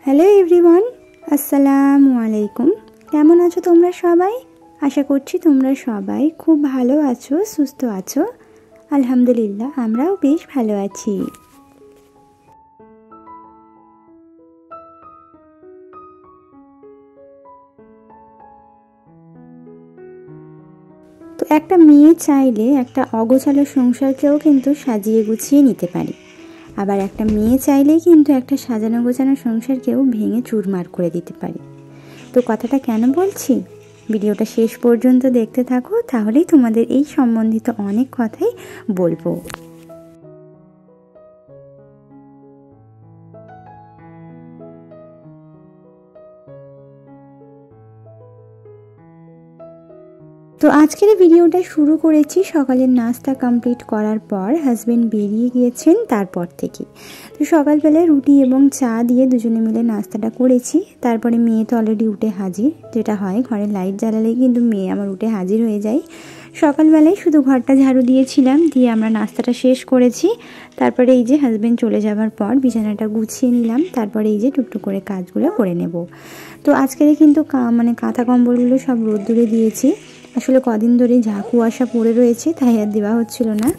Hello everyone, আসসালামু আলাইকুম। কেমন আছো তোমরা সবাই? আশা করছি তোমরা সবাই খুব ভালো আছো, সুস্থ আছো। আলহামদুলিল্লাহ, আমরাও বেশ ভালো আছি। তো একটা মেয়ে চাইলে একটা অগোছালো সংসারকেও কিন্তু সাজিয়ে গুছিয়ে নিতে পারে, আবার একটা মেয়ে চাইলেই কিন্তু একটা সাজানো গোছানো সংসারকেও ভেঙে চুরমার করে দিতে পারে। তো কথাটা কেন বলছি, ভিডিওটা শেষ পর্যন্ত দেখতে থাকো, তাহলেই তোমাদের এই সম্বন্ধিত অনেক কথাই বলবো। তো আজকের ভিডিওটা শুরু করেছি সকালের নাস্তা কমপ্লিট করার পর। হাজবেন্ড বেরিয়ে গিয়েছেন তারপর থেকে। তো সকালবেলায় রুটি এবং চা দিয়ে দুজনে মিলে নাস্তাটা করেছি। তারপরে মেয়ে তো অলরেডি উঠে হাজির, যেটা হয় ঘরে লাইট জ্বালালেই কিন্তু মেয়ে আমার উঠে হাজির হয়ে যায়। সকালবেলায় শুধু ঘরটা ঝাড়ু দিয়েছিলাম, দিয়ে আমরা নাস্তাটা শেষ করেছি। তারপরে এই যে হাজবেন্ড চলে যাওয়ার পর বিছানাটা গুছিয়ে নিলাম। তারপরে এই যে টুকটুক করে কাজগুলো করে নেব। তো আজকের কিন্তু কাঁথা কম্বলগুলো সব রোদ্দুরে দিয়েছি। আসলে কদিন ধরে যা কুয়াশা পড়ে রয়েছে, তাই আর দেওয়া হচ্ছিল না।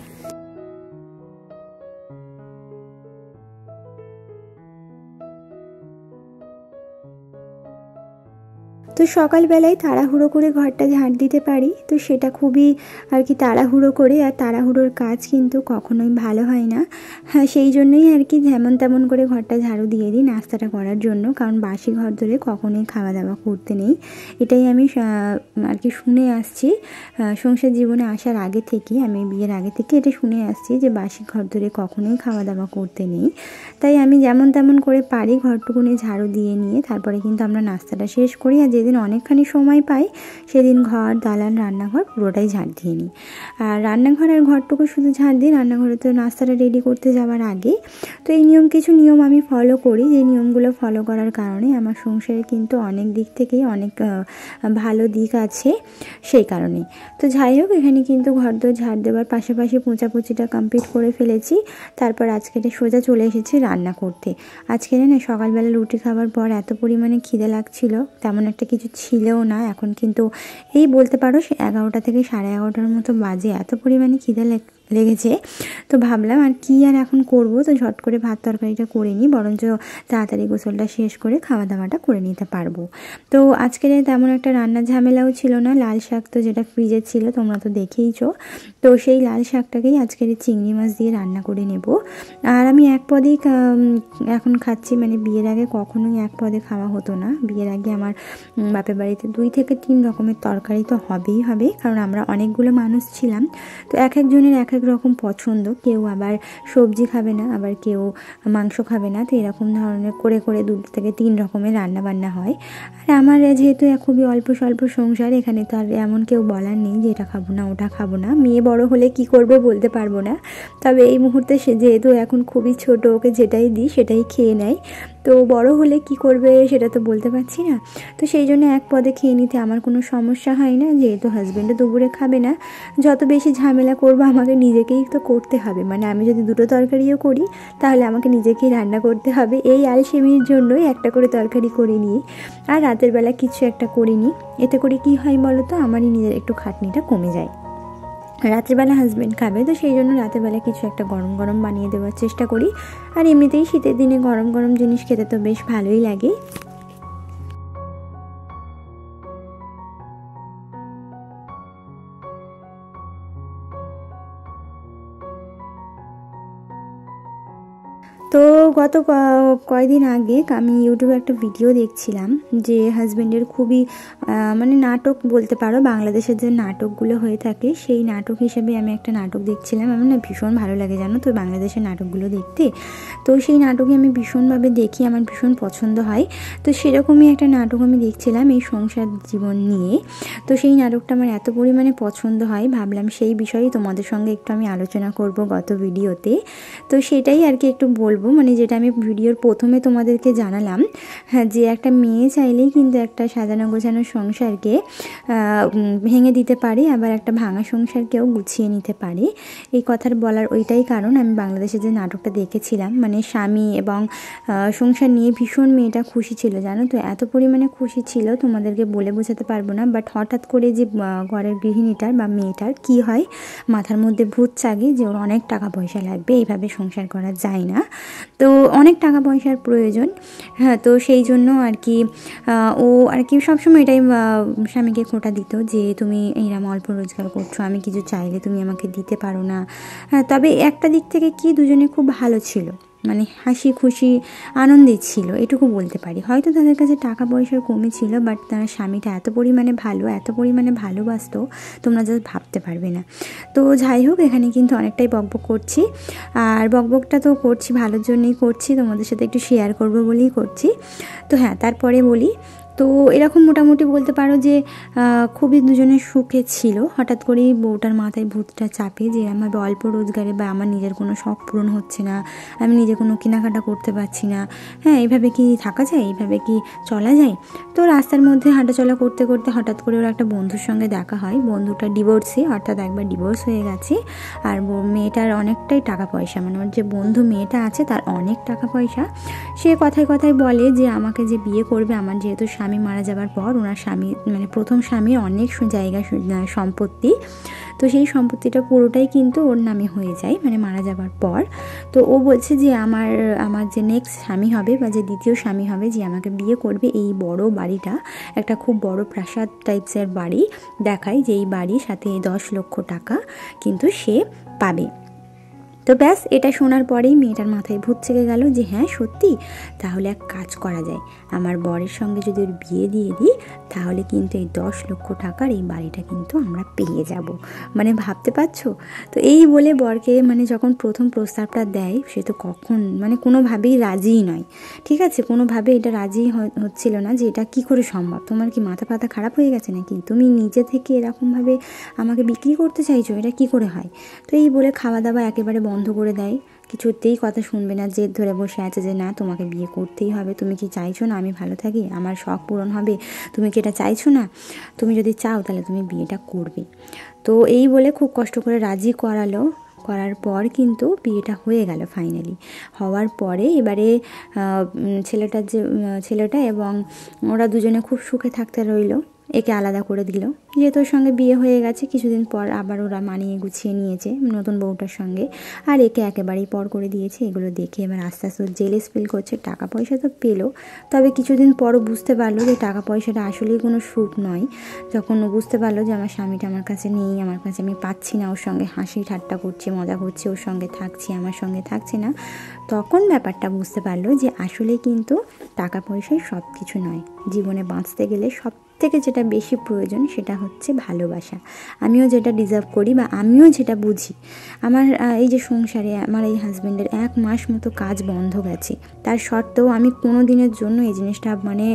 তো সকালবেলায় তাড়াহুড়ো করে ঘরটা ঝাড় দিতে পারি, তো সেটা খুবই আর কি তাড়াহুড়ো করে, আর তাড়াহুড়োর কাজ কিন্তু কখনোই ভালো হয় না। হ্যাঁ, সেই জন্যই আর কি যেমন তেমন করে ঘরটা ঝাড়ু দিয়ে দিই নাস্তাটা করার জন্য, কারণ বাসি ঘর ধরে কখনোই খাওয়া দাওয়া করতে নেই। এটাই আমি আর কি শুনে আসছি সংসার জীবনে আসার আগে থেকে, আমি বিয়ের আগে থেকে এটা শুনে আসছি যে বাসি ঘর ধরে কখনোই খাওয়া দাওয়া করতে নেই। তাই আমি যেমন তেমন করে পারি ঘরটুকুনি ঝাড়ু দিয়ে নিয়ে তারপরে কিন্তু আমরা নাস্তাটা শেষ করি। আর যেদিন অনেকখানি সময় পাই সেদিন ঘর, দালান, রান্নাঘর পুরোটাই ঝাড় দিয়ে নিই। আর রান্নাঘর আর ঘরটুকু শুধু ঝাড় দিই, রান্নাঘরে তো নাস্তাটা রেডি করতে যাওয়ার আগে। তো এই কিছু নিয়ম আমি ফলো করি, যে নিয়মগুলো ফলো করার কারণে আমার সংসারে কিন্তু অনেক দিক থেকেই অনেক ভালো দিক আছে, সেই কারণে। তো যাই হোক, এখানে কিন্তু ঘর দোর ঝাড় দেওয়ার পাশাপাশি পোঁচাপুচিটা কমপ্লিট করে ফেলেছি। তারপর আজকে সোজা চলে এসেছি রান্না করতে। আজকে না সকালবেলা রুটি খাওয়ার পর এত পরিমাণে খিদে লাগছিল, তেমন একটা কিছু ছিলও না। এখন কিন্তু এই বলতে পারো 11টা থেকে 11:30টার মতো বাজে, এত পরিমাণে খিদে লেগেছে। তো ভাবলাম আর কি আর এখন করব, তো ঝট করে ভাত তরকারিটা করে নিই, বরঞ্চ তাড়াতাড়ি গোসলটা শেষ করে খাওয়া দাওয়াটা করে নিতে পারবো। তো আজকের তেমন একটা রান্নার ঝামেলাও ছিল না। লাল শাক তো যেটা ফ্রিজে ছিল তোমরা তো দেখেইছো, তো সেই লাল শাকটাকেই আজকের চিংড়ি মাছ দিয়ে রান্না করে নেব। আর আমি এক পদেই এখন খাচ্ছি, মানে বিয়ের আগে কখনোই এক পদে খাওয়া হতো না। বিয়ের আগে আমার বাপের বাড়িতে 2 থেকে 3 রকমের তরকারি তো হবেই হবে, কারণ আমরা অনেকগুলো মানুষ ছিলাম। তো এক একজনের এক এক রকম পছন্দ, কেউ আবার সবজি খাবে না, আবার কেউ মাংস খাবে না। তো এরকম ধরনের করে করে 2 থেকে 3 রকমের রান্না বান্না হয়। আর আমার যেহেতু খুবই অল্প স্বল্প সংসার, এখানে তো আর এমন কেউ বলার নেই যে এটা খাবো না ওটা খাবো না। মেয়ে বড় হলে কি করবে বলতে পারবো না, তবে এই মুহূর্তে সে যেহেতু এখন খুবই ছোট, ওকে যেটাই দিই সেটাই খেয়ে নেয়। তো বড় হলে কি করবে সেটা তো বলতে পারছি না। তো সেই জন্য এক পদে খেয়ে নিতে আমার কোনো সমস্যা হয় না, যেহেতু হাজব্যান্ডও দুপুরে খাবে না। যত বেশি ঝামেলা করবো আমাকে নিজেকেই তো করতে হবে, মানে আমি যদি 2টো তরকারিও করি তাহলে আমাকে নিজেকেই রান্না করতে হবে। এই আলসেমির জন্যই একটা করে তরকারি করে নিই, আর রাতের বেলা কিছু একটা করে নিই। এতে করে কি হয় বলো তো, আমারই নিজের একটু খাটনিটা কমে যায়। রাত্রিবেলা হাজব্যান্ড খাবে, তো সেই জন্য রাতেরবেলা কিছু একটা গরম গরম বানিয়ে দেওয়ার চেষ্টা করি। আর এমনিতেই শীতের দিনে গরম গরম জিনিস খেতে তো বেশ ভালোই লাগে। তো গত কয়েকদিন আগে আমি ইউটিউবে একটা ভিডিও দেখছিলাম, যে হাজব্যান্ডের খুবই মানে নাটক বলতে পারো, বাংলাদেশের যে নাটকগুলো হয়ে থাকে সেই নাটক হিসেবে আমি একটা নাটক দেখছিলাম। আমার না ভীষণ ভালো লাগে জানো তো বাংলাদেশের নাটকগুলো দেখতে। তো সেই নাটকে আমি ভীষণভাবে দেখি, আমার ভীষণ পছন্দ হয়। তো সেরকমই একটা নাটক আমি দেখছিলাম এই সংসার জীবন নিয়ে। তো সেই নাটকটা আমার এত পরিমাণে পছন্দ হয়, ভাবলাম সেই বিষয়েই তোমাদের সঙ্গে একটু আমি আলোচনা করব গত ভিডিওতে। তো সেটাই আর কি একটু বলবো, মানে যেটা যেটা আমি ভিডিওর প্রথমে তোমাদেরকে জানালাম, হ্যাঁ, যে একটা মেয়ে চাইলেই কিন্তু একটা সাজানো গোছানো সংসারকে ভেঙে দিতে পারে, আবার একটা ভাঙা সংসারকেও গুছিয়ে নিতে পারে। এই কথার বলার ওইটাই কারণ, আমি বাংলাদেশে যে নাটকটা দেখেছিলাম, মানে স্বামী এবং সংসার নিয়ে ভীষণ মেয়েটা খুশি ছিল, জানো তো, এত পরিমাণে খুশি ছিল তোমাদেরকে বলে বোঝাতে পারবো না। বাট হঠাৎ করে যে ঘরের গৃহিণীটার বা মেয়েটার কি হয়, মাথার মধ্যে ভূত জাগে যে ওর অনেক টাকা পয়সা লাগবে, এইভাবে সংসার করা যায় না, তো অনেক টাকা পয়সার প্রয়োজন। হ্যাঁ, তো সেই জন্য আর কি ও আর কি সবসময় এটাই স্বামীকে খোঁটা দিত যে তুমি এইরকম অল্প রোজগার করছো, আমি কিছু চাইলে তুমি আমাকে দিতে পারো না। হ্যাঁ, তবে একটা দিক থেকে কি দুজনে খুব ভালো ছিল, মানে হাসি খুশি আনন্দে ছিল, এটুকু বলতে পারি। হয়তো তাদের কাছে টাকা পয়সার কমই ছিল, বাট তার স্বামীটা এত পরিমাণে ভালো, এত পরিমাণে ভালোবাসতো, তোমরা জাস্ট ভাবতে পারবে না। তো যাই হোক, এখানে কিন্তু অনেকটাই বকবক করছি, আর বকবকটা তো করছি ভালোর জন্যই করছি, তোমাদের সাথে একটু শেয়ার করবো বলেই করছি। তো হ্যাঁ, তারপরে বলি, তো এরকম মোটামুটি বলতে পারো যে খুবই দুজনে সুখে ছিল। হঠাৎ করেই বউটার মাথায় ভূতটা চাপে যে আমাদের অল্প রোজগারে বা আমার নিজের কোনো শখ পূরণ হচ্ছে না, আমি নিজে কোনো কেনাকাটা করতে পারছি না, হ্যাঁ, এইভাবে কি থাকা যায়, এইভাবে কি চলা যায়? তো রাস্তার মধ্যে হাঁটাচলা করতে করতে হঠাৎ করে ওর একটা বন্ধুর সঙ্গে দেখা হয়। বন্ধুটা ডিভোর্সি, অর্থাৎ একবার ডিভোর্স হয়ে গেছে, আর মেয়েটার অনেকটাই টাকা পয়সা, মানে ওর যে বন্ধু মেয়েটা আছে তার অনেক টাকা পয়সা। সে কথায় কথায় বলে যে আমাকে যে বিয়ে করবে, আমার যেহেতু স্বামী মারা যাবার পর ওনার স্বামী, মানে প্রথম স্বামীর অনেক জায়গা সম্পত্তি, তো সেই সম্পত্তিটা পুরোটাই কিন্তু ওর নামে হয়ে যায়, মানে মারা যাবার পর। তো ও বলছে যে আমার যে নেক্সট স্বামী হবে বা যে দ্বিতীয় স্বামী হবে, যে আমাকে বিয়ে করবে, এই বড় বাড়িটা, একটা খুব বড় প্রাসাদ টাইপসের বাড়ি দেখায়, যে এই বাড়ির সাথে 10 লক্ষ টাকা কিন্তু সে পাবে। তো ব্যাস, এটা শোনার পরেই মেয়েটার মাথায় ভূত চেপে গেল যে হ্যাঁ সত্যি, তাহলে এক কাজ করা যায়, আমার বরের সঙ্গে যদি ওর বিয়ে দিয়ে দিই, তাহলে কিন্তু এই 10 লক্ষ টাকার এই বাড়িটা কিন্তু আমরা পেয়ে যাব। মানে ভাবতে পারছো? তো এই বলে বরকে, মানে যখন প্রথম প্রস্তাবটা দেয়, সে তো মানে কোনোভাবেই রাজিই নয়, ঠিক আছে, কোনোভাবে এটা রাজি হচ্ছিল না যে এটা কী করে সম্ভব, তোমার কি মাথা পাতা খারাপ হয়ে গেছে নাকি, তুমি নিজে থেকে এরকমভাবে আমাকে বিক্রি করতে চাইছো, এটা কি করে হয়? তো এই বলে খাওয়া দাওয়া একেবারে বন্ধ করে দেয়, কিছুতেই কথা শুনবে না, জেদ ধরে বসে আছে যে না, তোমাকে বিয়ে করতেই হবে, তুমি কি চাইছো না আমি ভালো থাকি, আমার শখ পূরণ হবে, তুমি কি এটা চাইছো না? তুমি যদি চাও তাহলে তুমি বিয়েটা করবে। তো এই বলে খুব কষ্ট করে রাজি করালো, করার পর কিন্তু বিয়েটা হয়ে গেল ফাইনালি। হওয়ার পরে এবারে ছেলেটা এবং ওরা দুজনে খুব সুখে থাকতে রইলো, একে আলাদা করে দিল, যেহেতু ওর সঙ্গে বিয়ে হয়ে গেছে, কিছুদিন পর আবার ওরা মানিয়ে গুছিয়ে নিয়েছে নতুন বউটার সঙ্গে, আর একে একেবারেই পর করে দিয়েছে। এগুলো দেখে এবার আস্তে আস্তে জেলেস ফিল করছে, টাকা পয়সা তো পেলো, তবে কিছুদিন পরও বুঝতে পারলো যে টাকা পয়সাটা আসলেই কোনো সুখ নয়। যখন ও বুঝতে পারলো যে আমার স্বামীটা আমার কাছে নেই, আমার কাছে আমি পাচ্ছি না, ওর সঙ্গে হাসি ঠাট্টা করছে, মজা করছে, ওর সঙ্গে থাকছি, আমার সঙ্গে থাকছে না, তখন ব্যাপারটা বুঝতে পারলো যে আসলে কিন্তু টাকা পয়সাই সব কিছু নয়, জীবনে বাঁচতে গেলে সব থেকে যেটা বেশি প্রয়োজন সেটা হচ্ছে ভালোবাসা। আমিও যেটা ডিজার্ভ করি বা আমিও যেটা বুঝি, আমার এই যে সংসারে আমার এই হাজব্যান্ডের 1 মাস মতো কাজ বন্ধ গেছে, তার সত্ত্বেও আমি কোনো দিনের জন্য এই জিনিসটা, মানে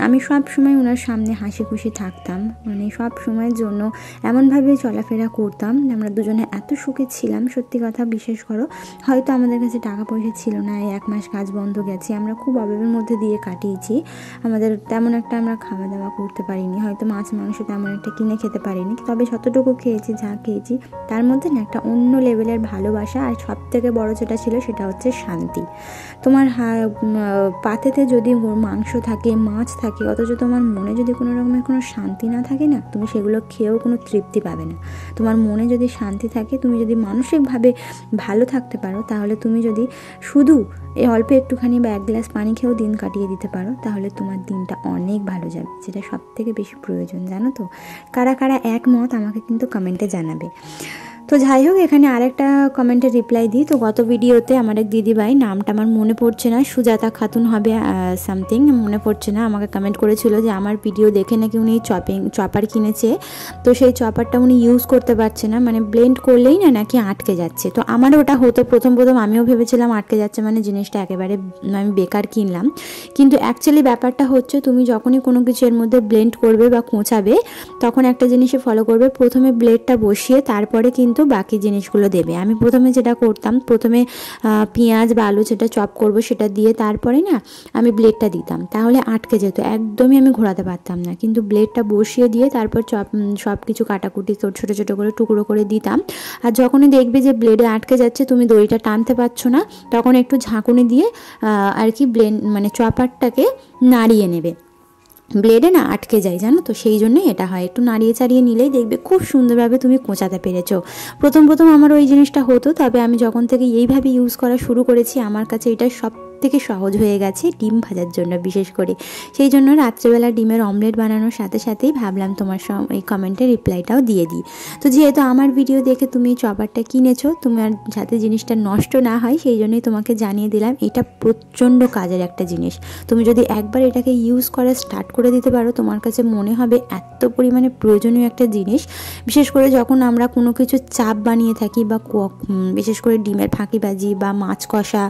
আমি সব সময় ওনার সামনে হাসি খুশি থাকতাম, মানে সব সময়ের জন্য এমনভাবে চলাফেরা করতাম, আমরা দুজনে এত সুখে ছিলাম, সত্যি কথা বিশ্বাস করো। হয়তো আমাদের কাছে টাকা পয়সা ছিল না, এই 1 মাস কাজ বন্ধ গেছে, আমরা খুব অভাবের মধ্যে দিয়ে কাটিয়েছি, আমাদের তেমন একটা আমরা খাওয়া দাওয়া করতে পারিনি, হয়তো মাছ মাংস তেমন একটা কিনে খেতে পারিনি, তবে যতটুকু খেয়েছি, যা খেয়েছি তার মধ্যে না একটা অন্য লেভেলের ভালোবাসা, আর সব থেকে বড় যেটা ছিল সেটা হচ্ছে শান্তি। তোমার পাতেতে যদি মাংস থাকে, মাছ থাকে, অথচ তোমার মনে যদি কোনো রকমের কোনো শান্তি না থাকে না, তুমি সেগুলো খেয়েও কোনো তৃপ্তি পাবে না। তোমার মনে যদি শান্তি থাকে, তুমি যদি মানসিকভাবে ভালো থাকতে পারো, তাহলে তুমি যদি শুধু এই অল্প একটুখানি বা 1 গ্লাস পানি খেয়েও দিন কাটিয়ে দিতে পারো, তাহলে তোমার দিনটা অনেক ভালো যাবে, যেটা সব থেকে বেশি প্রয়োজন, জানো তো। কারা কারা একমত আমাকে কিন্তু কমেন্টে জানাবে। তো যাই হোক, এখানে আরেকটা কমেন্টে রিপ্লাই দিই। তো গত ভিডিওতে আমার এক দিদিভাই, নামটা আমার মনে পড়ছে না, সুজাতা খাতুন হবে সামথিং, মনে পড়ছে না, আমাকে কমেন্ট করেছিল যে আমার ভিডিও দেখে নাকি উনি চপার কিনেছে, তো সেই চপারটা উনি ইউজ করতে পারছে না, মানে ব্লেন্ড করলেই না নাকি আটকে যাচ্ছে। তো আমারও ওটা হতো প্রথম আমিও ভেবেছিলাম আটকে যাচ্ছে মানে জিনিসটা একেবারে আমি বেকার কিনলাম, কিন্তু অ্যাকচুয়ালি ব্যাপারটা হচ্ছে তুমি যখনই কোনো কিছু এর মধ্যে ব্লেন্ড করবে বা কোঁচাবে, তখন একটা জিনিসে ফলো করবে, প্রথমে ব্লেডটা বসিয়ে তারপরে কিন্তু কিন্তু বাকি জিনিসগুলো দেবে। আমি প্রথমে যেটা করতাম, প্রথমে পেঁয়াজ বা আলু যেটা চপ করব সেটা দিয়ে তারপরে না আমি ব্লেডটা দিতাম, তাহলে আটকে যেত, একদমই আমি ঘোরাতে পারতাম না। কিন্তু ব্লেডটা বসিয়ে দিয়ে তারপর সব কিছু কাটাকুটি ছোটো ছোটো করে টুকরো করে দিতাম। আর যখনই দেখবে যে ব্লেডে আটকে যাচ্ছে, তুমি দড়িটা টানতে পারছো না, তখন একটু ঝাঁকুনি দিয়ে আর কি মানে চপারটাকে নাড়িয়ে নেবে। ব্লেডে না আটকে যায়, জানো তো, সেই জন্যই এটা হয়। একটু নাড়িয়ে চাড়িয়ে নিলেই দেখবে খুব সুন্দরভাবে তুমি কোঁচাতে পেরেছো। প্রথম আমার ওই জিনিসটা হতো, তবে আমি যখন থেকে এইভাবে ইউজ করা শুরু করেছি, আমার কাছে এটা সব থেকে সহজ হয়ে গেছে ডিম ভাজার জন্য বিশেষ করে। সেই জন্য রাত্রেবেলা ডিমের অমলেট বানানোর সাথে সাথেই ভাবলাম তোমার এই কমেন্টের রিপ্লাইটাও দিয়ে দিই। তো যেহেতু আমার ভিডিও দেখে তুমি চপারটা কিনেছো, তোমার যাতে জিনিসটা নষ্ট না হয় সেই জন্যই তোমাকে জানিয়ে দিলাম। এটা প্রচণ্ড কাজের একটা জিনিস। তুমি যদি একবার এটাকে ইউজ করা স্টার্ট করে দিতে পারো, তোমার কাছে মনে হবে এত পরিমাণে প্রয়োজনীয় একটা জিনিস। বিশেষ করে যখন আমরা কোনো কিছু চাপ বানিয়ে থাকি, বা বিশেষ করে ডিমের ফাঁকিবাজি বা মাছ কষা,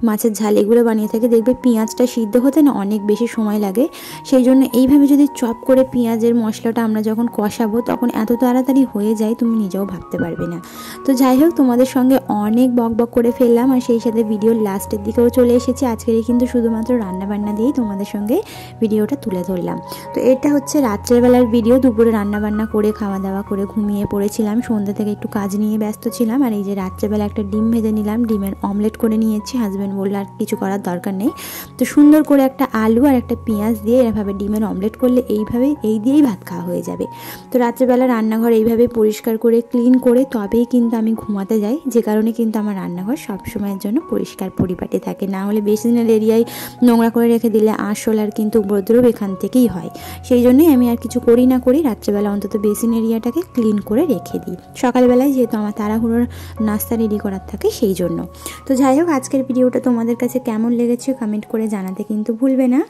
মাছের ঝাল এগুলো বানিয়ে থাকি, দেখবে পেঁয়াজটা সিদ্ধ হতে না অনেক বেশি সময় লাগে। সেই জন্য এইভাবে যদি চপ করে পেঁয়াজের মশলাটা আমরা যখন কষাবো, তখন এত তাড়াতাড়ি হয়ে যায় তুমি নিজেও ভাবতে পারবে না। তো যাই হোক, তোমাদের সঙ্গে অনেক বকবক করে ফেললাম, আর সেই সাথে ভিডিওর লাস্টের দিকেও চলে এসেছি। আজকের কিন্তু শুধুমাত্র রান্নাবান্না দিয়েই তোমাদের সঙ্গে ভিডিওটা তুলে ধরলাম। তো এটা হচ্ছে রাত্রেবেলার ভিডিও। দুপুরে রান্নাবান্না করে খাওয়া দাওয়া করে ঘুমিয়ে পড়েছিলাম, সন্ধ্যা থেকে একটু কাজ নিয়ে ব্যস্ত ছিলাম। আর এই যে রাত্রেবেলা একটা ডিম ভেজে নিলাম, ডিমের অমলেট করে নিয়েছি। হাজব্যান্ড বললো আর কিছু করার দরকার নেই, তো সুন্দর করে একটা আলু আর একটা পেঁয়াজ দিয়ে এভাবে ডিমের অমলেট করলে এই দিয়েই ভাত খাওয়া হয়ে যাবে। তো রাত্রেবেলা রান্নাঘর এইভাবে পরিষ্কার করে ক্লিন করে তবেই কিন্তু আমি ঘুমাতে যাই, যে কারণে কিন্তু আমার রান্নাঘর সবসময়ের জন্য পরিষ্কার পরিপাটি থাকে। না হলে বেসিনের এরিয়ায় নোংরা করে রেখে দিলে আসল আর কিন্তু উপদ্রব এখান থেকেই হয়। সেই জন্যই আমি আর কিছু করি না করি রাত্রেবেলা অন্তত বেসিন এরিয়াটাকে ক্লিন করে রেখে দিই। সকালবেলায় যেহেতু আমার তাড়াহুড়োর নাস্তা রেডি করার থাকে সেই জন্য। তো যাই হোক, আজকের ভিডিওটা তোমাদের কাছে কেমন লেগেছে কমেন্ট করে জানাতে কিন্তু ভুলবে না।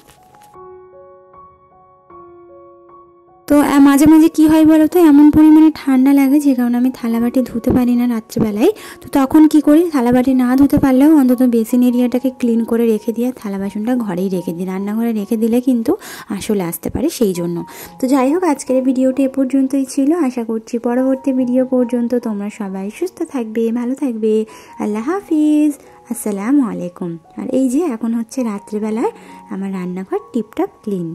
তো মাঝে মাঝে কী হয় বলো তো, এমন পরিমাণে ঠান্ডা লাগে যে কারণে আমি থালাবাটি ধুতে পারি না রাত্রিবেলায়। তো তখন কি করি, থালাবাটি না ধুতে পারলেও অন্তত বেসিন এরিয়াটাকে ক্লিন করে রেখে দিয়ে থালা বাসনটা ঘরেই রেখে দিই। রান্নাঘরে রেখে দিলে কিন্তু আসলে আসতে পারে, সেই জন্য। তো যাই হোক, আজকের ভিডিওটি এ পর্যন্তই ছিল। আশা করছি পরবর্তী ভিডিও পর্যন্ত তোমরা সবাই সুস্থ থাকবে, ভালো থাকবে। আল্লাহ হাফিজ, আসসালামু আলাইকুম। আর এই যে এখন হচ্ছে রাত্রিবেলায় আমার রান্নাঘর টিপটপ ক্লিন।